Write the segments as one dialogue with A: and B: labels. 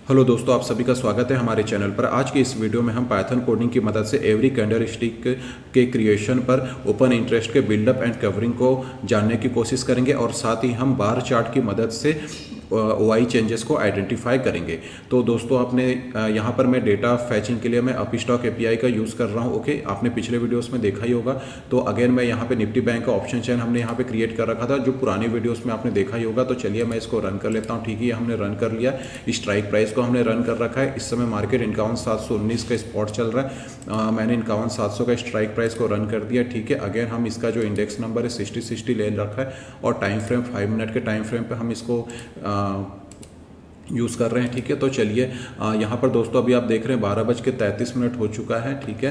A: Hello दोस्तों, आप सभी का स्वागत है हमारे चैनल पर। आज के इस वीडियो में हम पाइथन कोडिंग की मदद से एवरी कैंडल स्टिक के क्रिएशन पर ओपन इंटरेस्ट के बिल्डअप एंड कवरिंग को जानने की कोशिश करेंगे और साथ ही हम बार चार्ट की मदद से OI चेंजेस को आइडेंटिफाई करेंगे। तो दोस्तों आपने यहाँ पर मैं डेटा फैचिंग के लिए मैं अपस्टॉक API का यूज़ कर रहा हूँ। ओके, आपने पिछले वीडियोस में देखा ही होगा। तो अगेन मैं यहाँ पे निफ्टी बैंक का ऑप्शन चेन हमने यहाँ पे क्रिएट कर रखा था, जो पुरानी वीडियोस में आपने देखा ही होगा। तो चलिए मैं इसको रन कर लेता हूँ। ठीक है, हमने रन कर लिया। स्ट्राइक प्राइस को हमने रन कर रखा है। इस समय मार्केट 51,719 का स्पॉट चल रहा है। मैंने 51,700 का स्ट्राइक प्राइस को रन कर दिया। ठीक है, अगेन हम इसका जो इंडेक्स नंबर है 6060 ले रखा है और टाइम फ्रेम 5 मिनट के टाइम फ्रेम पे हम इसको यूज़ कर रहे हैं। ठीक है, तो चलिए यहाँ पर दोस्तों अभी आप देख रहे हैं 12:33 हो चुका है। ठीक है,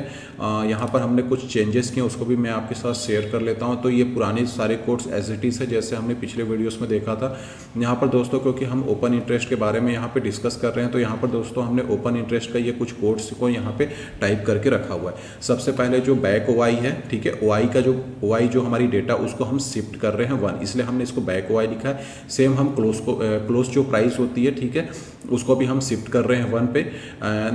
A: यहाँ पर हमने कुछ चेंजेस किए, उसको भी मैं आपके साथ शेयर कर लेता हूँ। तो ये पुराने सारे कोड्स एज इट इज़ है जैसे हमने पिछले वीडियोस में देखा था। यहाँ पर दोस्तों क्योंकि हम ओपन इंटरेस्ट के बारे में यहाँ पे डिस्कस कर रहे हैं, तो यहाँ पर दोस्तों हमने ओपन इंटरेस्ट का ये कुछ कोड्स को यहाँ पे टाइप करके रखा हुआ है। सबसे पहले जो बैक OI है, ठीक है, OI जो हमारी डेटा उसको हम शिफ्ट कर रहे हैं 1, इसलिए हमने इसको बैक OI लिखा है। सेम हम क्लोज जो प्राइस होती है, ठीक है, उसको भी हम शिफ्ट कर रहे हैं 1 पे।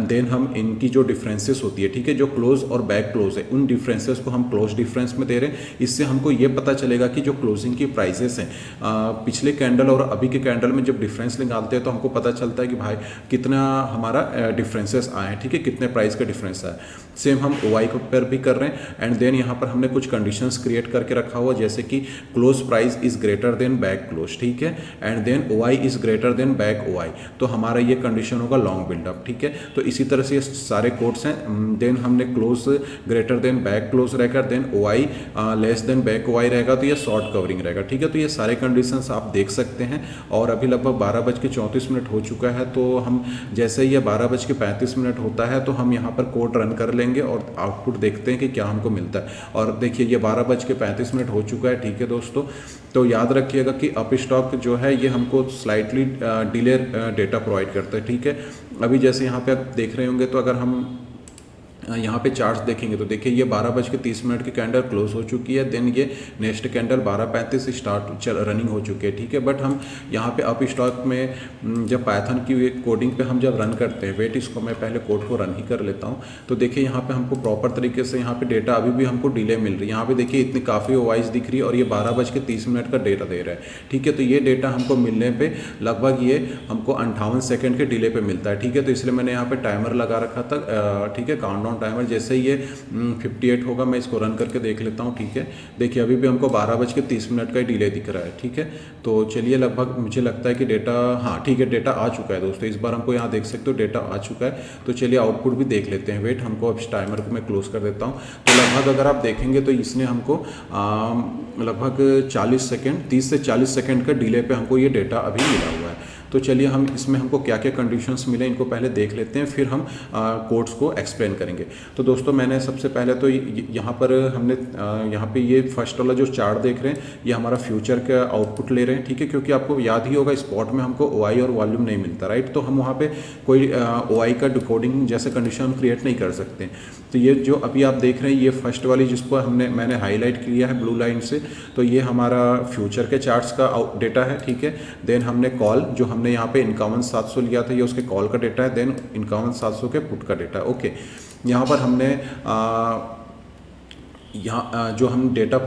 A: देन हम इनकी जो डिफरेंसेस होती है, ठीक है, जो क्लोज और बैक क्लोज है, उन डिफरेंसेस को हम क्लोज डिफरेंस में दे रहे हैं। इससे हमको ये पता चलेगा कि जो क्लोजिंग की प्राइसेस हैं पिछले कैंडल और अभी के कैंडल में जब डिफरेंस निकालते हैं तो हमको पता चलता है कि भाई कितना हमारा डिफरेंसेस आए हैं। ठीक है, कितने प्राइस का डिफरेंस आया। सेम हम OI पर भी कर रहे हैं। एंड देन यहाँ पर हमने कुछ कंडीशंस क्रिएट करके रखा हुआ, जैसे कि close price is greater than back close. ठीक है, and then OI is greater than back OI, तो हमारा ये कंडीशन होगा लॉन्ग बिल्डअप। ठीक है, तो इसी तरह से ये सारे कोड्स हैं। देन हमने close greater than back close रहेगा, then OI less than back OI रहेगा, तो ये शॉर्ट कवरिंग रहेगा। ठीक है, तो ये सारे कंडीशंस आप देख सकते हैं। और अभी लगभग 12:34 हो चुका है। तो हम जैसे ये 12:35 होता है तो हम यहाँ पर कोड रन कर लेंगे और आउटपुट देखते हैं कि क्या हमको मिलता है। और देखिए ये 12:35 हो चुका है। ठीक है दोस्तों, तो याद रखिएगा कि अपस्टॉक जो है ये हमको स्लाइटली डिले डेटा प्रोवाइड करता है। ठीक है, अभी जैसे यहाँ पे आप देख रहे होंगे, तो अगर हम यहाँ पे चार्ट्स देखेंगे तो देखिए ये 12:30 की कैंडल क्लोज हो चुकी है। देन ये नेक्स्ट कैंडल 12:35 स्टार्ट रनिंग हो चुकी है। ठीक है, बट हम यहाँ पे अप स्टॉक में जब पाइथन की कोडिंग पे हम जब रन करते हैं, वेट इसको मैं पहले कोड को रन ही कर लेता हूँ। तो देखिए यहाँ पे हमको प्रॉपर तरीके से यहाँ पे डेटा अभी भी हमको डिले मिल रही है। यहाँ पे देखिए इतनी काफ़ी OIs दिख रही है और ये 12:30 का डेटा दे रहा है। ठीक है, तो ये डेटा हमको मिलने पर लगभग ये हमको 58 सेकेंड के डिले पे मिलता है। ठीक है, तो इसलिए मैंने यहाँ पे टाइमर लगा रखा था। ठीक है, काउंटडाउन टाइमर जैसे ये 58 होगा मैं इसको रन करके देख लेता हूँ। ठीक है, देखिए अभी भी हमको 12:30 का ही डिले दिख रहा है। ठीक है, तो चलिए लगभग मुझे लगता है कि डेटा, हाँ ठीक है, डेटा आ चुका है दोस्तों। इस बार हमको यहाँ देख सकते हो डेटा आ चुका है। तो चलिए आउटपुट भी देख लेते हैं। वेट, हमको अब इस टाइमर को मैं क्लोज कर देता हूँ। तो लगभग अगर आप देखेंगे तो इसने हमको लगभग 30 से 40 सेकेंड का डिले पे हमको ये डेटा अभी मिला हुआ है। तो चलिए हम इसमें हमको क्या क्या कंडीशंस मिले इनको पहले देख लेते हैं, फिर हम कोड्स को एक्सप्लेन करेंगे। तो दोस्तों मैंने सबसे पहले तो यहाँ पर हमने यहाँ पे ये फर्स्ट वाला जो चार्ट देख रहे हैं ये हमारा फ्यूचर का आउटपुट ले रहे हैं। ठीक है, क्योंकि आपको याद ही होगा स्पॉट में हमको OI और वॉल्यूम नहीं मिलता, राइट। तो हम वहाँ पे कोई OI का डिकोडिंग जैसे कंडीशन क्रिएट नहीं कर सकते। तो ये जो अभी आप देख रहे हैं ये फर्स्ट वाली जिसको मैंने हाईलाइट किया है ब्लू लाइन से, तो ये हमारा फ्यूचर के चार्ट्स का डेटा है। ठीक है, देन हमने कॉल जो हमने यहाँ पे 51,700 लिया था ये उसके कॉल का डेटा है। देन 51,700 के पुट का डेटा। ओके, यहाँ पर हमने यहाँ जो हम डेटा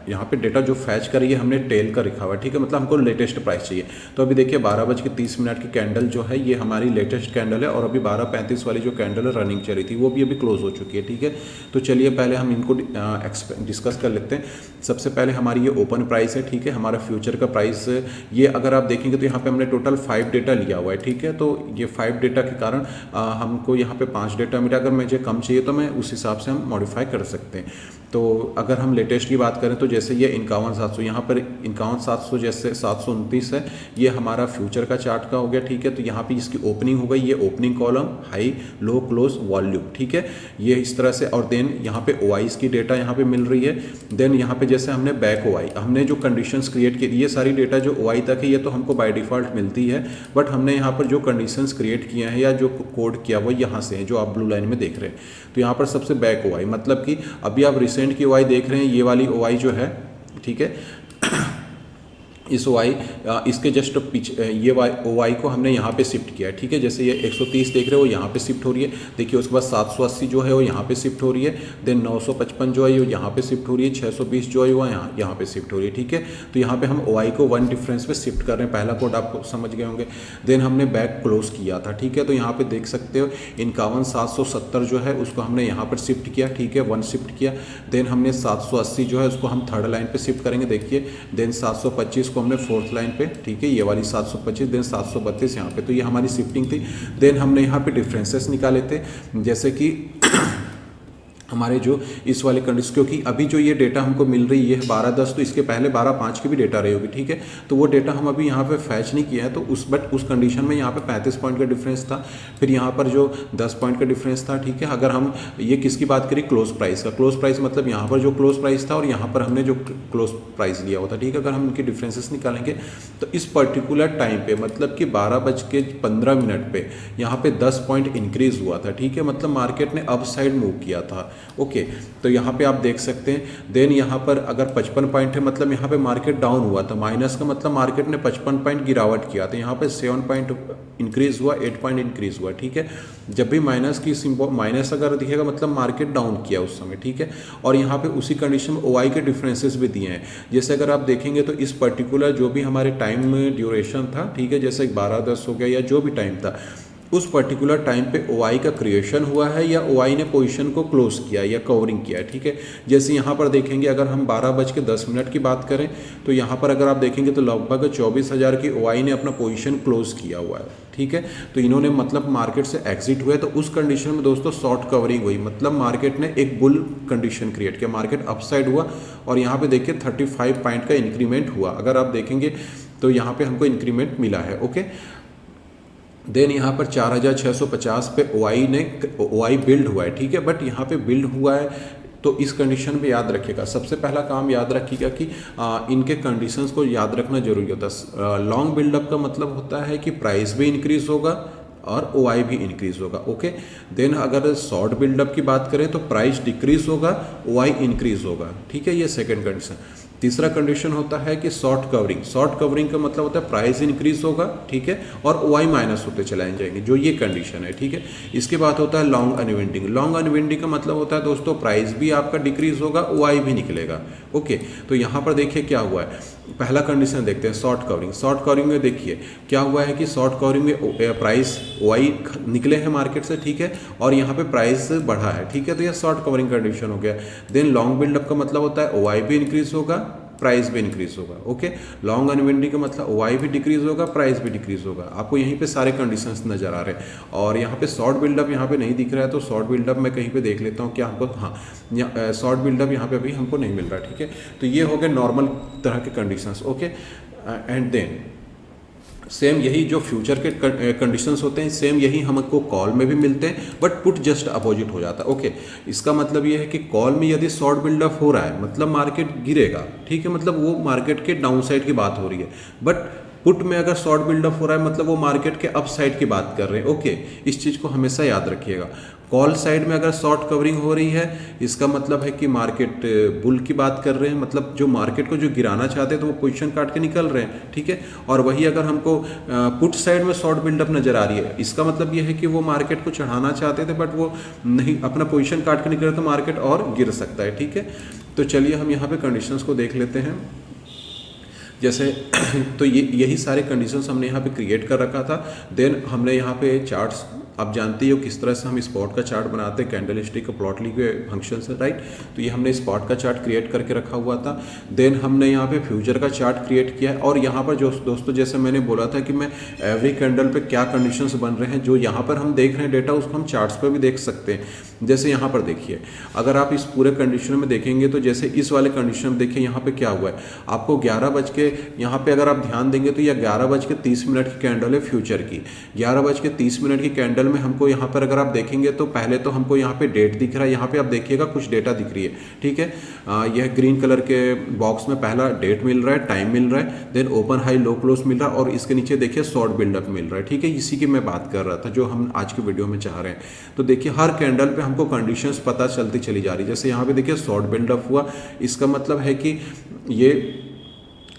A: यहाँ पे डेटा जो फैच करिए हमने टेल का लिखा हुआ है। ठीक है, मतलब हमको लेटेस्ट प्राइस चाहिए। तो अभी देखिए 12:30 की कैंडल जो है ये हमारी लेटेस्ट कैंडल है और अभी 12:35 वाली जो कैंडल है रनिंग चल रही थी वो भी अभी क्लोज हो चुकी है। ठीक है, तो चलिए पहले हम इनको डिस्कस कर लेते हैं। सबसे पहले हमारी ये ओपन प्राइस है। ठीक है, हमारा फ्यूचर का प्राइस ये अगर आप देखेंगे तो यहाँ पे हमने टोटल 5 डेटा लिया हुआ है। ठीक है, तो ये 5 डेटा के कारण हमको यहाँ पे 5 डेटा मिला। अगर मुझे कम चाहिए तो मैं उस हिसाब से हम मॉडिफाई कर सकते हैं। तो अगर हम लेटेस्ट की बात करें तो जैसे ये 51,700, यहाँ पर 51,700 जैसे 729 है, ये हमारा फ्यूचर का चार्ट का हो गया। ठीक है, तो यहाँ पे इसकी ओपनिंग हो गई, ये opening column, high low close volume. ठीक है, ये इस तरह से। और देन यहाँ पे OIs की डेटा यहाँ पे मिल रही है। देन यहाँ पे जैसे हमने बैक OI हमने जो कंडीशंस क्रिएट की, ये सारी डेटा जो OI तक है ये तो हमको बाय डिफॉल्ट मिलती है, बट हमने यहाँ पर जो कंडीशंस क्रिएट किए हैं या जो कोड किया वो यहाँ से है जो आप ब्लू लाइन में देख रहे हैं। तो यहाँ पर सबसे बैक OI मतलब कि अभी आप रिसेंट की OI देख रहे हैं, ये वाली OI जो है, ठीक है, इस वाई इसके जस्ट पीछे ये वाई को हमने यहाँ पे शिफ्ट किया है, ठीक है। जैसे ये 130 देख रहे हो यहाँ पे शिफ्ट हो रही है, देखिए उसके बाद 780 जो है वो यहाँ पे शिफ्ट हो रही है, देन 955 जो है वो यहाँ पे शिफ्ट हो रही है, 620 जो है वो यहाँ पे शिफ्ट हो रही है, ठीक है। तो यहाँ पे हम वाई को 1 डिफरेंस पे शिफ्ट कर रहे हैं, पहला कोड आपको समझ गए होंगे। देन हमने बैक क्लोज किया था, ठीक है। तो यहाँ पे देख सकते हो 51770 जो है उसको हमने यहाँ पर शिफ्ट किया, ठीक है, 1 शिफ्ट किया। देन हमने 780 जो है उसको हम थर्ड लाइन पे शिफ्ट करेंगे, देखिए। देन 725 को हमने फोर्थ लाइन पे, ठीक है, ये वाली 725, देन 732 यहाँ पे। तो ये हमारी शिफ्टिंग थी। देन हमने यहाँ पे डिफरेंसेस निकाले थे, जैसे कि हमारे जो इस वाले कंडीशन, क्योंकि अभी जो ये डेटा हमको मिल रही है 12-10, तो इसके पहले 12-5 की भी डेटा रही होगी, ठीक है। तो वो डेटा हम अभी यहाँ पे फैच नहीं किया है, तो उस कंडीशन में यहाँ पे 35 पॉइंट का डिफरेंस था, फिर यहाँ पर जो 10 पॉइंट का डिफरेंस था, ठीक है। अगर हम ये किसकी बात करें, क्लोज प्राइस का, क्लोज प्राइस मतलब यहाँ पर जो क्लोज प्राइस था और यहाँ पर हमने जो क्लोज प्राइस लिया हुआ था, ठीक है। अगर हम इनके डिफरेंसेस निकालेंगे तो इस पर्टिकुलर टाइम पे मतलब कि 12:15 पे यहाँ पे 10 पॉइंट इंक्रीज हुआ था, ठीक है। मतलब मार्केट ने अप साइड मूव किया था, ओके। तो यहाँ पे आप देख सकते हैं। देन यहाँ पर अगर 55 पॉइंट है मतलब यहाँ पे मार्केट डाउन हुआ था, माइनस का मतलब मार्केट ने 55 पॉइंट गिरावट किया, तो यहाँ पे 7 पॉइंट इंक्रीज हुआ, 8 पॉइंट इंक्रीज हुआ, ठीक है। जब भी माइनस की सिंबल माइनस अगर दिखेगा मतलब मार्केट डाउन किया उस समय, ठीक है। और यहाँ पे उसी कंडीशन में ओआई के डिफरेंसेस भी दिए हैं, जैसे अगर आप देखेंगे तो इस पर्टिकुलर जो भी हमारे टाइम ड्यूरेशन था, ठीक है, जैसे 12-10 हो गया या जो भी टाइम था, उस पर्टिकुलर टाइम पे ओआई का क्रिएशन हुआ है या ओआई ने पोजीशन को क्लोज किया या कवरिंग किया है, ठीक है। जैसे यहाँ पर देखेंगे अगर हम 12:10 की बात करें तो यहाँ पर अगर आप देखेंगे तो लगभग 24,000 की ओआई ने अपना पोजीशन क्लोज किया हुआ है, ठीक है। तो इन्होंने मतलब मार्केट से एग्जिट हुए, तो उस कंडीशन में दोस्तों शॉर्ट कवरिंग हुई, मतलब मार्केट ने एक बुल कंडीशन क्रिएट किया, मार्केट अपसाइड हुआ और यहाँ पे देखिए 35 पॉइंट का इंक्रीमेंट हुआ। अगर आप देखेंगे तो यहाँ पे हमको इंक्रीमेंट मिला है, ओके। देन यहाँ पर 4,650 पे ओआई बिल्ड हुआ है, ठीक है। बट यहाँ पे बिल्ड हुआ है तो इस कंडीशन पे याद रखिएगा, सबसे पहला काम याद रखिएगा कि इनके कंडीशंस को याद रखना जरूरी होता है। लॉन्ग बिल्डअप का मतलब होता है कि प्राइस भी इंक्रीज होगा और ओआई भी इंक्रीज होगा, ओके। देन अगर शॉर्ट बिल्डअप की बात करें तो प्राइस डिक्रीज होगा, ओआई इंक्रीज होगा, ठीक है। ये सेकंड कंडीशन। तीसरा कंडीशन होता है कि शॉर्ट कवरिंग। शॉर्ट कवरिंग का मतलब होता है प्राइस इंक्रीज होगा, ठीक है, और ओआई माइनस होते चलाए जाएंगे, जो ये कंडीशन है, ठीक है। इसके बाद होता है लॉन्ग अनविंडिंग। लॉन्ग अनविंडिंग का मतलब होता है दोस्तों प्राइस भी आपका डिक्रीज होगा, ओआई भी निकलेगा, ओके। तो यहाँ पर देखिए क्या हुआ है, पहला कंडीशन देखते हैं शॉर्ट कवरिंग। शॉर्ट कवरिंग में देखिए क्या हुआ है कि शॉर्ट कवरिंग में प्राइस ओआई निकले हैं मार्केट से, ठीक है, और यहाँ पे प्राइस बढ़ा है, ठीक है। तो यह शॉर्ट कवरिंग कंडीशन हो गया। देन लॉन्ग बिल्डअप का मतलब होता है ओआई भी इंक्रीज होगा, प्राइस भी इंक्रीज होगा, ओके। लॉन्ग अनविंडिंग का मतलब ओआई भी डिक्रीज होगा, प्राइस भी डिक्रीज होगा। आपको यहीं पे सारे कंडीशंस नजर आ रहे हैं। और यहाँ पे शॉर्ट बिल्डअप यहाँ पे नहीं दिख रहा है, तो शॉर्ट बिल्डअप मैं कहीं पे देख लेता हूँ क्या हमको, हाँ, शॉर्ट बिल्डअप यहाँ पे अभी हमको नहीं मिल रहा, ठीक है। तो ये हो गए नॉर्मल तरह के conditions, okay. And then same यही जो फ्यूचर के कंडीशंस होते हैं, सेम यही हमको कॉल में भी मिलते हैं, बट पुट जस्ट अपोजिट हो जाता है, ओके। इसका मतलब ये है कि कॉल में यदि शॉर्ट बिल्डअप हो रहा है मतलब मार्केट गिरेगा, ठीक है, मतलब वो मार्केट के डाउन साइड की बात हो रही है। बट पुट में अगर शॉर्ट बिल्डअप हो रहा है मतलब वो मार्केट के अप साइड की बात कर रहे हैं, ओके। इस चीज़ को हमेशा याद रखिएगा। कॉल साइड में अगर शॉर्ट कवरिंग हो रही है इसका मतलब है कि मार्केट बुल की बात कर रहे हैं, मतलब जो मार्केट को जो गिराना चाहते हैं तो वो पोजीशन काट के निकल रहे हैं, ठीक है। और वही अगर हमको पुट साइड में शॉर्ट बिल्डअप नजर आ रही है, इसका मतलब ये है कि वो मार्केट को चढ़ाना चाहते थे बट वो नहीं, अपना पोजीशन काट के निकल रहे तो मार्केट और गिर सकता है, ठीक है। तो चलिए हम यहाँ पे कंडीशंस को देख लेते हैं। जैसे तो यही सारे कंडीशंस हमने यहाँ पे क्रिएट कर रखा था। देन हमने यहाँ पे चार्ट्स, आप जानते ही हो किस तरह से हम स्पॉट का चार्ट बनाते हैं, कैंडल स्टिक प्लॉटली के फंक्शन से, राइट। तो ये हमने स्पॉट का चार्ट क्रिएट करके रखा हुआ था। देन हमने यहाँ पे फ्यूचर का चार्ट क्रिएट किया है, और यहाँ पर जो दोस्तों जैसे मैंने बोला था कि मैं एवरी कैंडल पे क्या कंडीशंस बन रहे हैं, जो यहाँ पर हम देख रहे हैं डेटा उसको हम चार्ट्स पर भी देख सकते हैं। जैसे यहाँ पर देखिए, अगर आप इस पूरे कंडीशन में देखेंगे तो जैसे इस वाले कंडीशन में देखिए यहाँ पे क्या हुआ है, आपको 11 बज के, यहाँ पे अगर आप ध्यान देंगे तो यह 11:30 की कैंडल है फ्यूचर की। 11:30 की कैंडल में हमको यहाँ पर अगर आप देखेंगे तो पहले तो हमको यहाँ पे डेट दिख रहा है, यहाँ पे आप देखिएगा कुछ डेटा दिख रही है, ठीक है। यह ग्रीन कलर के बॉक्स में पहला डेट मिल रहा है, टाइम मिल रहा है, then open high low close मिल रहा है, और इसके नीचे देखिए शॉर्ट बिल्डअप मिल रहा है, ठीक है। इसी की मैं बात कर रहा था जो हम आज की वीडियो में चाह रहे हैं। तो देखिए हर कैंडल पे हमको कंडीशंस पता चलती चली जा रही है। जैसे यहाँ पे देखिए शॉर्ट बिल्डअप हुआ, इसका मतलब है कि ये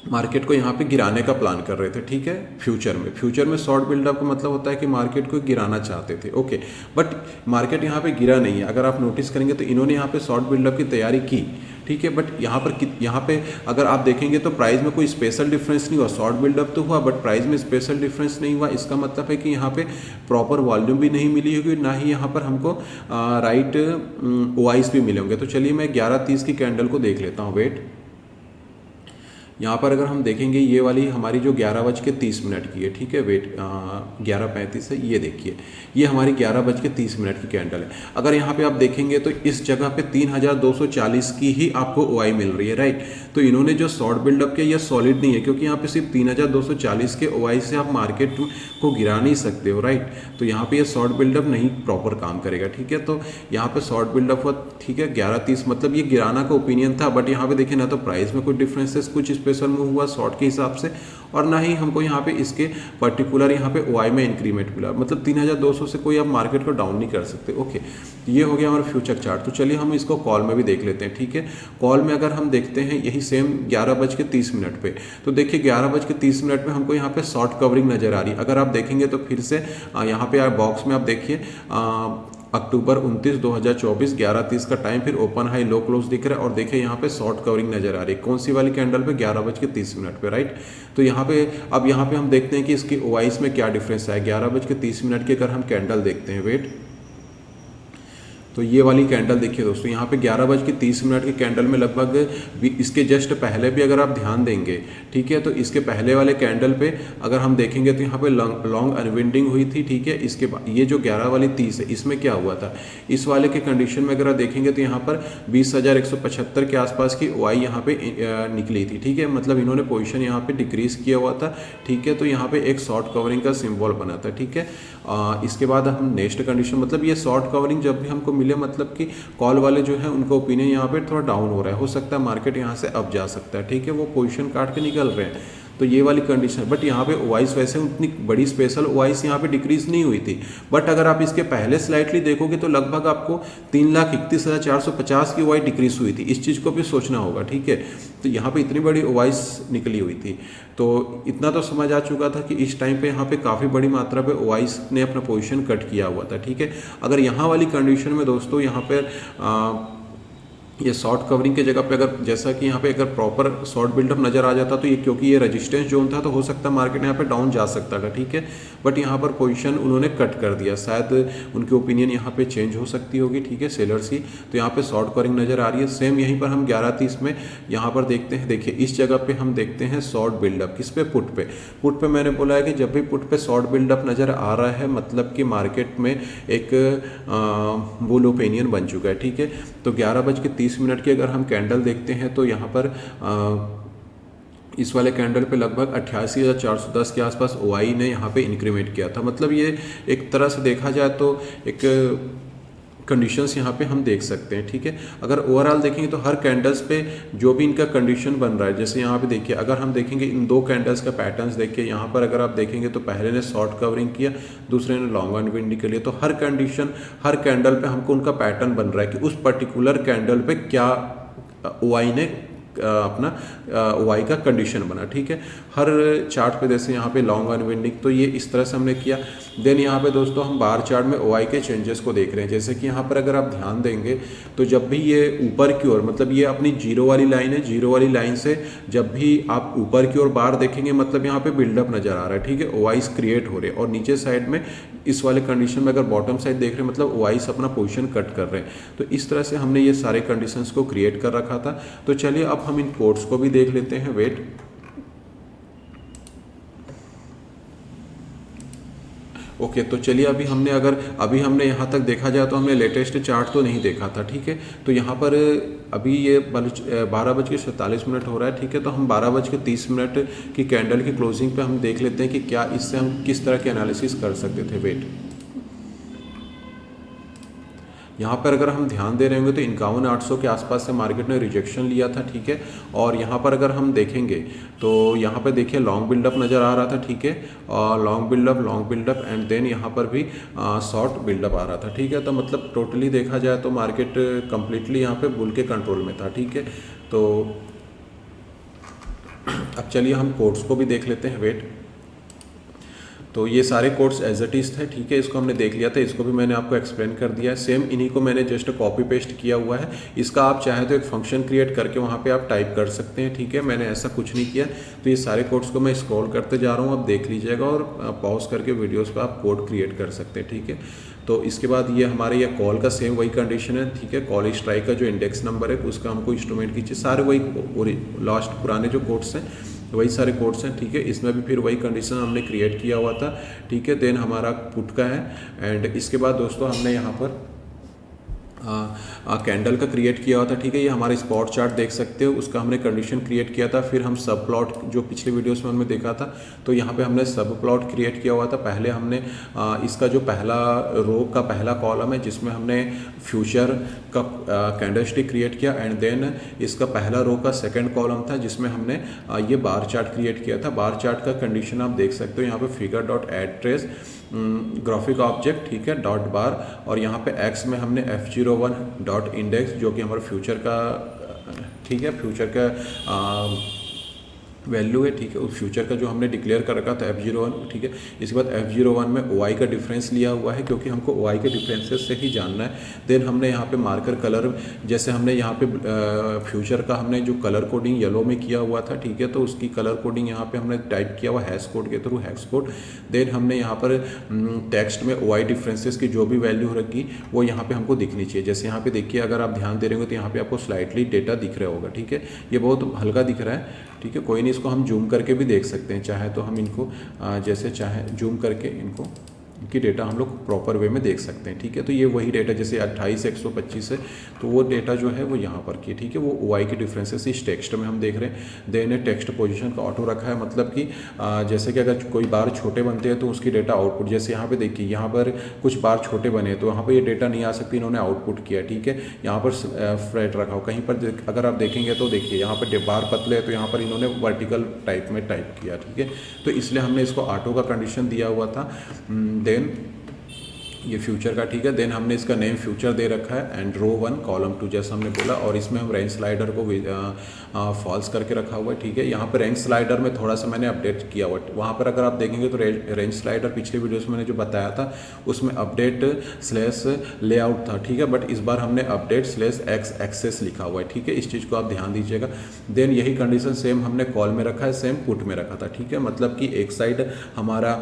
A: मार्केट को यहाँ पे गिराने का प्लान कर रहे थे, ठीक है। फ्यूचर में शॉर्ट बिल्डअप का मतलब होता है कि मार्केट को गिराना चाहते थे, ओके। बट मार्केट यहाँ पे गिरा नहीं है। अगर आप नोटिस करेंगे तो इन्होंने यहाँ पे शॉर्ट बिल्डअप की तैयारी की, ठीक है। बट यहाँ पे अगर आप देखेंगे तो प्राइस में कोई स्पेशल डिफरेंस नहीं हुआ। शॉर्ट बिल्डअप तो हुआ बट प्राइस में स्पेशल डिफरेंस नहीं हुआ। इसका मतलब है कि यहाँ पे प्रॉपर वॉल्यूम भी नहीं मिली होगी, ना ही यहाँ पर हमको राइट ओआईस भी मिले होंगे। तो चलिए मैं 11:30 की कैंडल को देख लेता हूँ। वेट, यहाँ पर अगर हम देखेंगे ये वाली हमारी जो 11:30 की है, ठीक है। वेट, 11:35 है, ये देखिए ये हमारी 11:30 की कैंडल है। अगर यहाँ पे आप देखेंगे तो इस जगह पे 3240 की ही आपको ओआई मिल रही है, राइट। तो इन्होंने जो शॉर्ट बिल्डअप किया यह सॉलिड नहीं है, क्योंकि यहाँ पे सिर्फ 3240 के ओआई से आप मार्केट को गिरा नहीं सकते हो, राइट। तो यहाँ पे ये शॉर्ट बिल्डअप नहीं प्रॉपर काम करेगा, ठीक है। तो यहाँ पे शॉर्ट बिल्डअप हुआ, ठीक है, 11:30, मतलब ये गिराना का ओपिनियन था। बट यहाँ पे देखिए ना तो प्राइस में कोई डिफरेंसेस कुछ स्पेशल मूव हुआ शॉर्ट के हिसाब से, और ना ही हमको यहाँ पे इसके पर्टिकुलर यहाँ पे ओआई में इंक्रीमेंट मिला। मतलब 3200 से कोई आप मार्केट को डाउन नहीं कर सकते, ओके। ये हो गया हमारा फ्यूचर चार्ट। तो चलिए हम इसको कॉल में भी देख लेते हैं, ठीक है। कॉल में अगर हम देखते हैं यही सेम 11:30 पे, तो देखिए 11:30 में हमको यहाँ पे शॉर्ट कवरिंग नजर आ रही है। अगर आप देखेंगे तो फिर से यहाँ पे बॉक्स में आप देखिए अक्टूबर 29, 2024, 11:30 का टाइम, फिर ओपन हाई लो क्लोज दिख रहा है, और देखिए यहाँ पे शॉर्ट कवरिंग नजर आ रही है। कौन सी वाली कैंडल पे? 11:30 पे, राइट। तो यहाँ पे अब यहाँ पे हम देखते हैं कि इसकी ओआईस में क्या डिफरेंस है। 11:30 की अगर हम कैंडल देखते हैं, वेट, तो ये वाली कैंडल देखिए दोस्तों, यहाँ पे 11:30 की कैंडल में लगभग इसके जस्ट पहले भी अगर आप ध्यान देंगे, ठीक है, तो इसके पहले वाले कैंडल पे अगर हम देखेंगे तो यहाँ पे लॉन्ग अनविंडिंग हुई थी, ठीक है। इसके बाद ये जो 11:30 है इसमें क्या हुआ था, इस वाले के कंडीशन में अगर आप देखेंगे तो यहाँ पर 20,175 के आसपास की ओआई यहाँ पे निकली थी, ठीक है। मतलब इन्होंने पोजिशन यहाँ पे डिक्रीज किया हुआ था, ठीक है। तो यहाँ पे एक शॉर्ट कवरिंग का सिंबल बना था, ठीक है। इसके बाद हम नेक्स्ट कंडीशन, मतलब ये शॉर्ट कवरिंग जब भी हमको मिले, मतलब कि कॉल वाले जो है उनका ओपिनियन यहाँ पे थोड़ा डाउन हो रहा है, हो सकता है मार्केट यहाँ से अप जा सकता है, ठीक है। वो पोजीशन काट के निकल रहे हैं, तो ये वाली कंडीशन। बट यहाँ पे ओआईस वैसे उतनी बड़ी स्पेशल ओआईस यहाँ पे डिक्रीज नहीं हुई थी। बट अगर आप इसके पहले स्लाइटली देखोगे तो लगभग आपको 3,31,450 की ओआई डिक्रीज हुई थी। इस चीज़ को भी सोचना होगा, ठीक है। तो यहाँ पे इतनी बड़ी ओआईस निकली हुई थी, तो इतना तो समझ आ चुका था कि इस टाइम पे यहाँ पे काफ़ी बड़ी मात्रा पे ओआईस ने अपना पोजीशन कट किया हुआ था, ठीक है। अगर यहाँ वाली कंडीशन में दोस्तों यहाँ पर ये शॉर्ट कवरिंग के जगह पे अगर जैसा कि यहाँ पे अगर प्रॉपर शॉर्ट बिल्डअप नजर आ जाता तो ये, क्योंकि ये रेजिस्टेंस जोन था, तो हो सकता है मार्केट यहाँ पे डाउन जा सकता था, ठीक है। बट यहाँ पर पोजीशन उन्होंने कट कर दिया, शायद उनकी ओपिनियन यहाँ पे चेंज हो सकती होगी, ठीक है, सेलर्स की। तो यहाँ पे शॉर्ट कवरिंग नजर आ रही है। सेम यहीं पर हम 11:30 में यहाँ पर देखते हैं, देखिए इस जगह पे हम देखते हैं शॉर्ट बिल्डअप। किस पे? पुट पे। पुट पे मैंने बोला है कि जब भी पुट पे शॉर्ट बिल्डअप नजर आ रहा है, मतलब कि मार्केट में एक बुल ओपिनियन बन चुका है, ठीक है। तो 11:30 की अगर हम कैंडल देखते हैं तो यहाँ पर इस वाले कैंडल पे लगभग 88,410 के आसपास ओआई ने यहाँ पे इंक्रीमेंट किया था। मतलब ये एक तरह से देखा जाए तो एक कंडीशंस यहाँ पे हम देख सकते हैं, ठीक है। अगर ओवरऑल देखेंगे तो हर कैंडल्स पे जो भी इनका कंडीशन बन रहा है, जैसे यहाँ पे देखिए अगर हम देखेंगे इन दो कैंडल्स का पैटर्न्स देखिए, यहाँ पर अगर आप देखेंगे तो पहले ने शॉर्ट कवरिंग किया, दूसरे ने लॉन्ग अनविंडिंग के लिए। तो हर कंडीशन, हर कैंडल पे हमको उनका पैटर्न बन रहा है कि उस पर्टिकुलर कैंडल पे क्या ओआई ने अपना ओआई का कंडीशन बना, ठीक है। हर चार्ट पे जैसे यहाँ पे लॉन्ग अनविंडिंग, तो ये इस तरह से हमने किया। देन यहाँ पे दोस्तों हम बार चार्ट में ओआई के चेंजेस को देख रहे हैं। जैसे कि यहाँ पर अगर आप ध्यान देंगे तो जब भी ये ऊपर की ओर, मतलब ये अपनी जीरो वाली लाइन है, जीरो वाली लाइन से जब भी आप ऊपर की ओर बार देखेंगे, मतलब यहाँ पे बिल्डअप नजर आ रहा है, ठीक है, ओआईस क्रिएट हो रहे हैं। और नीचे साइड में इस वाले कंडीशन में अगर बॉटम साइड देख रहे हैं, मतलब ओआईस अपना पोजीशन कट कर रहे हैं। तो इस तरह से हमने ये सारे कंडीशंस को क्रिएट कर रखा था। तो चलिए अब हम इन कोड्स को भी देख लेते हैं। वेट, ओके, तो चलिए अभी हमने यहाँ तक देखा जाए तो हमने लेटेस्ट चार्ट तो नहीं देखा था, ठीक है। तो यहाँ पर अभी ये 12:47 हो रहा है, ठीक है। तो हम 12:30 की कैंडल की क्लोजिंग पे हम देख लेते हैं कि क्या इससे हम किस तरह के एनालिसिस कर सकते थे। वेट, यहाँ पर अगर हम ध्यान दे रहे होंगे तो 51,800 के आसपास से मार्केट ने रिजेक्शन लिया था, ठीक है। और यहाँ पर अगर हम देखेंगे तो यहाँ पर देखिए लॉन्ग बिल्डअप नज़र आ रहा था, ठीक है, और लॉन्ग बिल्डअप एंड देन यहाँ पर भी शॉर्ट बिल्डअप आ रहा था, ठीक है। तो मतलब टोटली देखा जाए तो मार्केट कंप्लीटली यहाँ पे बुल के कंट्रोल में था, ठीक है। तो अब चलिए हम कोड्स को भी देख लेते हैं। वेट, तो ये सारे कोड्स एज इट इज थे, ठीक है, इसको हमने देख लिया था, इसको भी मैंने आपको एक्सप्लेन कर दिया है। सेम इन्हीं को मैंने जस्ट कॉपी पेस्ट किया हुआ है। इसका आप चाहें तो एक फंक्शन क्रिएट करके वहाँ पे आप टाइप कर सकते हैं, ठीक है, मैंने ऐसा कुछ नहीं किया। तो ये सारे कोड्स को मैं स्क्रॉल करते जा रहा हूँ, आप देख लीजिएगा और पॉज करके वीडियोज़ पर आप कोड क्रिएट कर सकते हैं, ठीक है। तो इसके बाद ये हमारे ये कॉल का सेम वही कंडीशन है, ठीक है, कॉल स्ट्राइक का जो इंडेक्स नंबर है उसका हमको इंस्ट्रूमेंट कीजिए, सारे वही लास्ट पुराने जो कोड्स हैं वही सारे कोड्स हैं, ठीक है। इसमें भी फिर वही कंडीशन हमने क्रिएट किया हुआ था, ठीक है। देन हमारा पुट का है, एंड इसके बाद दोस्तों हमने यहाँ पर कैंडल का क्रिएट किया हुआ था, ठीक है। ये हमारे स्पॉट चार्ट देख सकते हो, उसका हमने कंडीशन क्रिएट किया था। फिर हम सब प्लॉट जो पिछले वीडियोस में हमने देखा था, तो यहाँ पे हमने सब प्लॉट क्रिएट किया हुआ था। पहले हमने इसका जो पहला रो का पहला कॉलम है जिसमें हमने फ्यूचर का कैंडलस्टिक क्रिएट किया, एंड देन इसका पहला रो का सेकंड कॉलम था जिसमें हमने ये बार चार्ट क्रिएट किया था। बार चार्ट का कंडीशन आप देख सकते हो यहाँ पे figure dot add trace graphic object, ठीक है, डॉट बार, और यहाँ पे एक्स में हमने F01 डॉट इंडेक्स जो कि हमारा फ्यूचर का, ठीक है, फ्यूचर का वैल्यू है, ठीक है, उस फ्यूचर का जो हमने डिक्लेयर कर रखा था F01, ठीक है। इसके बाद F01 में OI का डिफरेंस लिया हुआ है क्योंकि हमको OI के डिफरेंसेस से ही जानना है। देन हमने यहाँ पे मार्कर कलर, जैसे हमने यहाँ पे फ्यूचर का हमने जो कलर कोडिंग येलो में किया हुआ था, ठीक है, तो उसकी कलर कोडिंग यहाँ पे हमने टाइप किया हुआ हैश कोड के थ्रू, हैश कोड। देन हमने यहाँ पर टेक्स्ट में OI डिफरेंसेस की जो भी वैल्यू रखी वो यहाँ पे हमको दिखनी चाहिए। जैसे यहाँ पे देखिए, अगर आप ध्यान दे रहे हो तो यहाँ पे आपको स्लाइटली डेटा दिख रहा होगा, ठीक है, ये बहुत हल्का दिख रहा है, ठीक है, कोई नहीं, इसको हम जूम करके भी देख सकते हैं, चाहे तो हम इनको जैसे चाहे जूम करके इनकी डेटा हम लोग प्रॉपर वे में देख सकते हैं, ठीक है। तो ये वही डेटा जैसे 28/125 है, तो वो डेटा जो है वो यहाँ पर की, ठीक है, वो OI के डिफरेंसेस इस टेक्स्ट में हम देख रहे हैं। देन टेक्स्ट पोजीशन का ऑटो रखा है, मतलब कि जैसे कि अगर कोई बार छोटे बनते हैं तो उसकी डेटा आउटपुट, जैसे यहाँ पे देखिए, यहाँ पर कुछ बार छोटे बने तो यहाँ पर ये डेटा नहीं आ सकती, इन्होंने आउटपुट किया, ठीक है। यहाँ पर फ्रेट रखा हो, कहीं पर अगर आप देखेंगे तो देखिए यहाँ पर बार पतले है तो यहाँ पर इन्होंने वर्टिकल टाइप में टाइप किया, ठीक है। तो इसलिए हमने इसको ऑटो का कंडीशन दिया हुआ था। देन ये फ्यूचर का, ठीक है। देन हमने इसका नेम फ्यूचर दे रखा है, एंड रो 1 कॉलम 2 जैसा हमने बोला, और इसमें हम रेंज स्लाइडर को फॉल्स करके रखा हुआ है, ठीक है। यहाँ पर रेंज स्लाइडर में थोड़ा सा मैंने अपडेट किया हुआ है, वहाँ पर अगर आप देखेंगे तो रेंज स्लाइडर पिछले वीडियोस में मैंने जो बताया था उसमें अपडेट स्लैश लेआउट था, ठीक है, बट इस बार हमने अपडेट स्लैश एक्स एक्सेस लिखा हुआ है, ठीक है, इस चीज़ को आप ध्यान दीजिएगा। देन यही कंडीशन सेम हमने कॉल में रखा है, सेम पुट में रखा था, ठीक है, मतलब कि एक साइड हमारा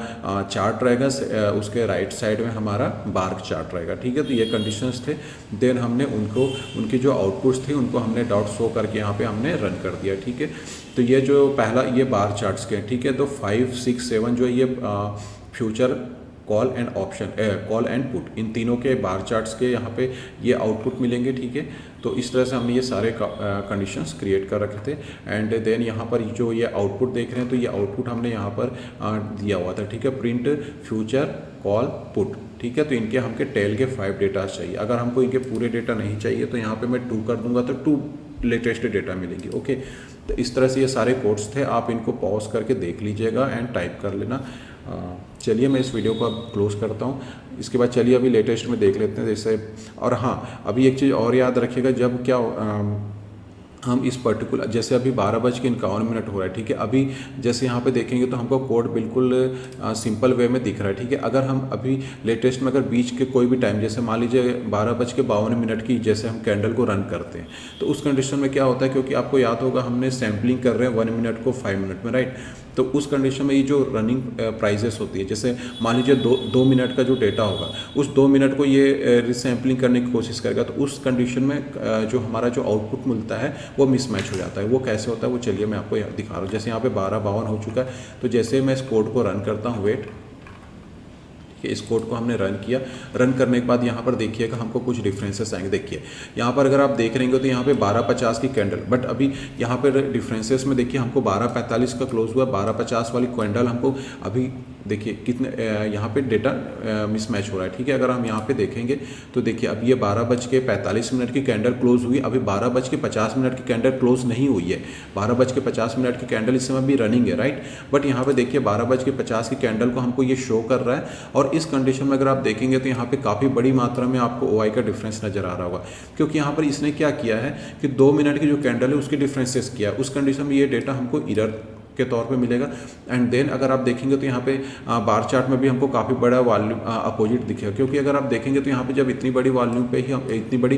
A: चार्ट रहेगा, उसके राइट साइड में हमारा बार चार्ट रहेगा, ठीक है। तो ये कंडीशंस थे। देन हमने उनकी जो आउटपुट्स थे उनको हमने डॉट शो करके यहाँ पे हमने रन कर दिया, ठीक है। तो ये जो पहला ये बार चार्ट्स के, ठीक है, तो 5, 6, 7 जो है ये future, call and option, call and put, इन तीनों के बार चार्ट्स के यहाँ पे ये आउटपुट मिलेंगे, ठीक है। तो इस तरह से हमने ये सारे कंडीशंस क्रिएट कर रखे थे। एंड देन यहाँ पर जो ये आउटपुट देख रहे हैं, तो ये आउटपुट हमने यहाँ पर दिया हुआ था, ठीक है, प्रिंट फ्यूचर कॉल पुट, ठीक है। तो इनके हमके टेल के 5 डेटा चाहिए। अगर हमको इनके पूरे डेटा नहीं चाहिए तो यहाँ पे मैं 2 कर दूंगा तो 2 लेटेस्ट डेटा मिलेगी, ओके। तो इस तरह से ये सारे कोड्स थे, आप इनको पॉज करके देख लीजिएगा एंड टाइप कर लेना। चलिए मैं इस वीडियो को अब क्लोज करता हूँ। इसके बाद चलिए अभी लेटेस्ट में देख लेते हैं जैसे, और हाँ अभी एक चीज़ और याद रखिएगा, जब क्या हम इस पर्टिकुलर, जैसे अभी 12:51 हो रहा है, ठीक है, अभी जैसे यहाँ पे देखेंगे तो हमको कोड बिल्कुल सिंपल वे में दिख रहा है, ठीक है। अगर हम अभी लेटेस्ट में अगर बीच के कोई भी टाइम, जैसे मान लीजिए 12:52 की जैसे हम कैंडल को रन करते हैं, तो उस कंडीशन में क्या होता है, क्योंकि आपको याद होगा हमने सैम्पलिंग कर रहे हैं 1 मिनट को 5 मिनट में, राइट। तो उस कंडीशन में ये जो रनिंग प्राइजेस होती है, जैसे मान लीजिए 2 मिनट का जो डेटा होगा, उस 2 मिनट को ये रिसैम्पलिंग करने की कोशिश करेगा, तो उस कंडीशन में जो हमारा जो आउटपुट मिलता है वो मिसमैच हो जाता है। वो कैसे होता है वो चलिए मैं आपको दिखा रहा हूँ। जैसे यहाँ पे 12:52 हो चुका है, तो जैसे मैं इस कोड को रन करता हूँ, वेट, इस कोड को हमने रन किया। रन करने के बाद यहाँ पर देखिएगा हमको कुछ डिफरेंसेस आएंगे। देखिए यहाँ पर अगर आप देख रहेंगे तो यहाँ पे 12:50 की कैंडल, बट अभी यहाँ पर डिफरेंसेस में देखिए हमको 12:45 का क्लोज हुआ, 12:50 वाली कैंडल हमको अभी देखिए कितने यहाँ पे डेटा मिसमैच हो रहा है, ठीक है। अगर हम यहाँ पे देखेंगे तो देखिए अब ये 12:45 की कैंडल क्लोज हुई, अभी 12:50 की कैंडल क्लोज नहीं हुई है। 12:50 की कैंडल इस समय भी रनिंग है, राइट। बट यहाँ पे देखिए 12:50 की कैंडल को हमको ये शो कर रहा है, और इस कंडीशन में अगर आप देखेंगे तो यहाँ पे काफ़ी बड़ी मात्रा में आपको OI का डिफरेंस नज़र आ रहा होगा, क्योंकि यहाँ पर इसने क्या किया है कि 2 मिनट की जो कैंडल है उसके डिफरेंसेस किया है। उस कंडीशन में ये डेटा हमको इरर के तौर पे मिलेगा। एंड देन अगर आप देखेंगे तो यहाँ पे बार चार्ट में भी हमको काफ़ी बड़ा वॉल्यूम अपोजिट दिखेगा, क्योंकि अगर आप देखेंगे तो यहाँ पे जब इतनी बड़ी वॉल्यूम पे ही हम इतनी बड़ी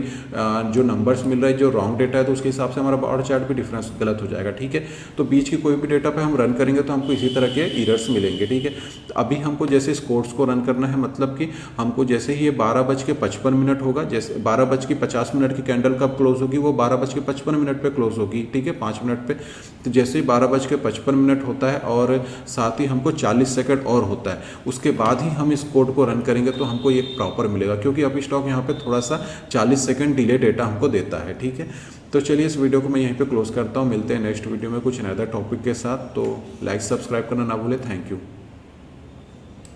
A: जो नंबर्स मिल रहा है, जो रॉन्ग डेटा है, तो उसके हिसाब से हमारा बार चार्ट भी डिफरेंस गलत हो जाएगा। ठीक है, तो बीच की कोई भी डेटा पे हम रन करेंगे तो हमको इसी तरह के एरर्स मिलेंगे। ठीक है, तो अभी हमको जैसे इस कोर्स को रन करना है, मतलब कि हमको जैसे ही ये 12:55 होगा, जैसे 12:50 की कैंडल कब क्लोज होगी, वो 12:55 पे क्लोज होगी। ठीक है, 5 मिनट पे। तो जैसे ही 12:55 होता है और साथ ही हमको 40 सेकंड और होता है, उसके बाद ही हम इस कोड को रन करेंगे तो हमको ये प्रॉपर मिलेगा, क्योंकि अभी स्टॉक यहाँ पे थोड़ा सा 40 सेकंड डिले डेटा हमको देता है। ठीक है, तो चलिए इस वीडियो को मैं यहीं पे क्लोज करता हूँ। मिलते हैं नेक्स्ट वीडियो में कुछ नया टॉपिक के साथ। तो लाइक सब्सक्राइब करना ना भूलें। Thank you.